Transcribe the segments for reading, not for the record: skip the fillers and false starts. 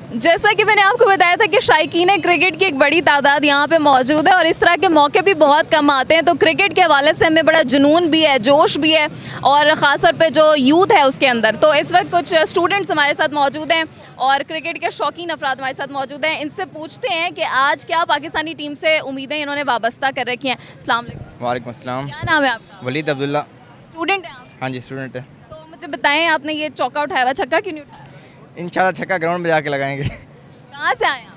जैसा कि मैंने आपको बताया था कि शायकीन क्रिकेट की एक बड़ी तादाद यहाँ पे मौजूद है और इस तरह के मौके भी बहुत कम आते हैं, तो क्रिकेट के हवाले से हमें बड़ा जुनून भी है, जोश भी है और ख़ास तौर पे जो यूथ है उसके अंदर। तो इस वक्त कुछ स्टूडेंट्स हमारे साथ मौजूद हैं और क्रिकेट के शौकीन अफराद हमारे साथ मौजूद हैं। इनसे पूछते हैं कि आज क्या पाकिस्तानी टीम से उम्मीदें इन्होंने वाबस्ता कर रखी हैं। अस्सलाम वालेकुम। वालेकुम अस्सलाम। क्या नाम है आपका? वलीद अब्दुल्ला। स्टूडेंट हैं आप? हाँ जी, स्टूडेंट है। तो मुझे बताएं, आपने ये चौका उठाया हुआ, छक्का क्यों नहीं उठाया? इंशाल्लाह छक्का ग्राउंड में जाके लगाएंगे। कहाँ से आए आप?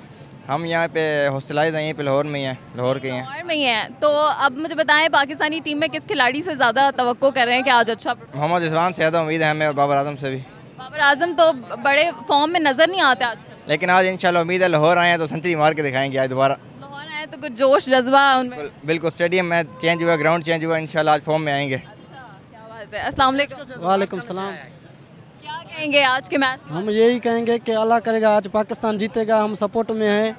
हम यहाँ पे हॉस्टलाइज हैं, यहीं पे लाहौर में ही हैं, लाहौर के ही हैं। लाहौर में ही हैं। तो अब मुझे बताएं, पाकिस्तानी टीम में किस खिलाड़ी से ज़्यादा तवक्को कर रहे हैं कि आज अच्छा मोहम्मद रिजवान से ज़्यादा उम्मीद है हमें और बाबर आजम से भी। बाबर आजम तो बड़े फॉर्म में नज़र नहीं आते आजकल, लेकिन आज इंशाल्लाह उम्मीद है लाहौर आए हैं तो सेंचुरी मार के दिखाएंगे आज दोबारा। लाहौर आए तो कुछ जोश जज्बा उनमें। बिल्कुल, स्टेडियम में चेंज हुआ, ग्राउंड चेंज हुआ, इंशाल्लाह आज फॉर्म में आएंगे। क्या बात है। अस्सलाम वालेकुम। वालेकुम सलाम। क्या कहेंगे आज के मैच के? हम यही कहेंगे कि अल्लाह करेगा आज पाकिस्तान जीतेगा। हम सपोर्ट में हैं,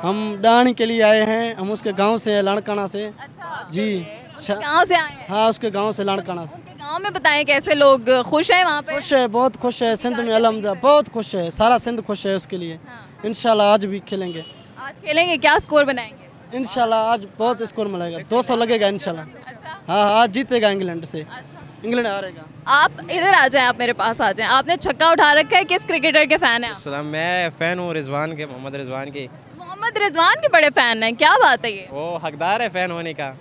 हम डाणी के लिए आए हैं। हम उसके गांव से हैं, लाड़काना से। अच्छा, जी गाँव से आए हैं? हाँ, उसके गांव से, लाड़काना से। उनके गाँव में बताएं कैसे लोग खुश हैं वहाँ पे? खुश है, बहुत खुश है। सिंध में अल्हम्दुलिल्लाह बहुत खुश है, सारा सिंध खुश है उसके लिए। इंशाल्लाह आज भी खेलेंगे। आज खेलेंगे, क्या स्कोर बनाएंगे? इंशाल्लाह आज बहुत स्कोर मिलेगा, 200 लगेगा इंशाल्लाह। अच्छा हाँ, आज जीतेगा इंग्लैंड से, अच्छा। इंग्लैंड हारेगा। आप इधर आ जाएं, आप मेरे पास आ जाएं। आपने छक्का उठा रखा है, किस क्रिकेटर के फैन हैं आप? सलाम, मैं फ़ैन हूँ रिजवान के, मोहम्मद रिजवान के। मोहम्मद रिजवान के बड़े फैन हैं, क्या बात है ये? वो हकदार है फ़ैन होने का।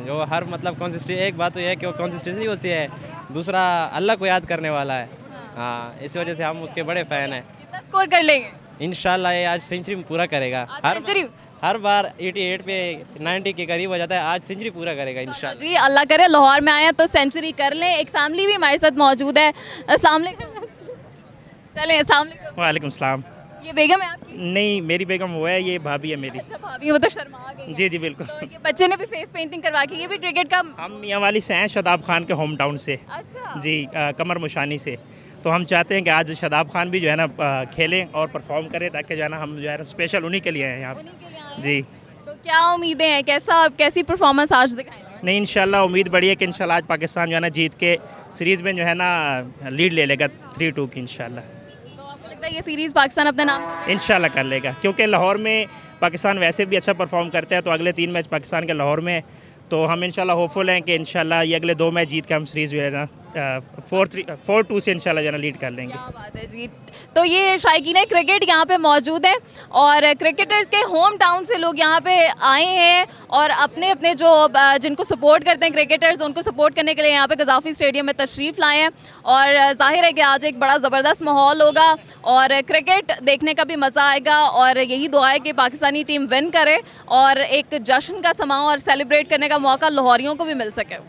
जो हर मतलब कंसिस्टेंसी, एक बात तो यह है कि वो कंसिस्टेंसी होती है, दूसरा अल्लाह को याद करने वाला है। हाँ, इस वजह से हम उसके बड़े फ़ैन हैं। कितना स्कोर कर लेंगे इंशाल्लाह ये आज सेंचुरी पूरा करेगा। आज? सेंचुरी? हर बार 88 पे 90 के करीब हो जाता है, आज सेंचुरी पूरा करेगा इंशाल्लाह। जी, अल्लाह करे लाहौर में आए हैं तो सेंचुरी कर लें। एक फैमिली भी हमारे साथ मौजूद है। अस्सलाम वालेकुम। चलें, अस्सलाम वालेकुम। वालेकुम सलाम। ये बेगम है आपकी? नहीं, मेरी बेगम वो है, ये भाभी है मेरी। अच्छा, भाभी वो तो शर्मा गई हैं। जी जी बिल्कुल। तो ये बच्चे ने भी फेस पेंटिंग करवा के, ये भी क्रिकेट का? हम मियाँ वाली से हैं, शादाब खान के होम टाउन से। अच्छा जी, कमर मुशानी से। तो हम चाहते हैं कि आज शादाब खान भी जो है ना खेलें और परफॉर्म करें, ताकि जो है ना हम जो है ना स्पेशल उन्हीं के लिए हैं यहाँ उन्हीं के लिए आए हैं। जी। तो क्या उम्मीदें हैं, कैसी परफॉर्मेंस आज दिखाएंगे? नहीं, इंशाल्लाह उम्मीद बड़ी है कि इंशाल्लाह आज पाकिस्तान जो है ना जीत के सीरीज़ में जो है ना लीड ले लेगा 3-2 की इंशाल्लाह। तो आपको लगता है ये सीरीज़ पाकिस्तान अपने नाम करेगा? इंशाल्लाह कर लेगा, क्योंकि लाहौर में पाकिस्तान वैसे भी अच्छा परफॉर्म करता है, तो अगले 3 मैच पाकिस्तान के लाहौर में, तो हम इंशाल्लाह होपफुल हैं कि इंशाल्लाह ये अगले 2 मैच जीत के हम सीरीज़ जो है ना 4-2 से इंशाल्लाह जो है ना लीड कर लेंगे। क्या बात है जी। तो ये शायकीन क्रिकेट यहाँ पे मौजूद है और क्रिकेटर्स के होम टाउन से लोग यहाँ पे आए हैं और अपने अपने जो जिनको सपोर्ट करते हैं क्रिकेटर्स, उनको सपोर्ट करने के लिए यहाँ पे गज़ाफ़ी स्टेडियम में तशरीफ़ लाए हैं। और ज़ाहिर है कि आज एक बड़ा ज़बरदस्त माहौल होगा और क्रिकेट देखने का भी मज़ा आएगा और यही दुआ है कि पाकिस्तानी टीम विन करे और एक जश्न का समा और सेलिब्रेट करने का मौका लाहौरियों को भी मिल सके।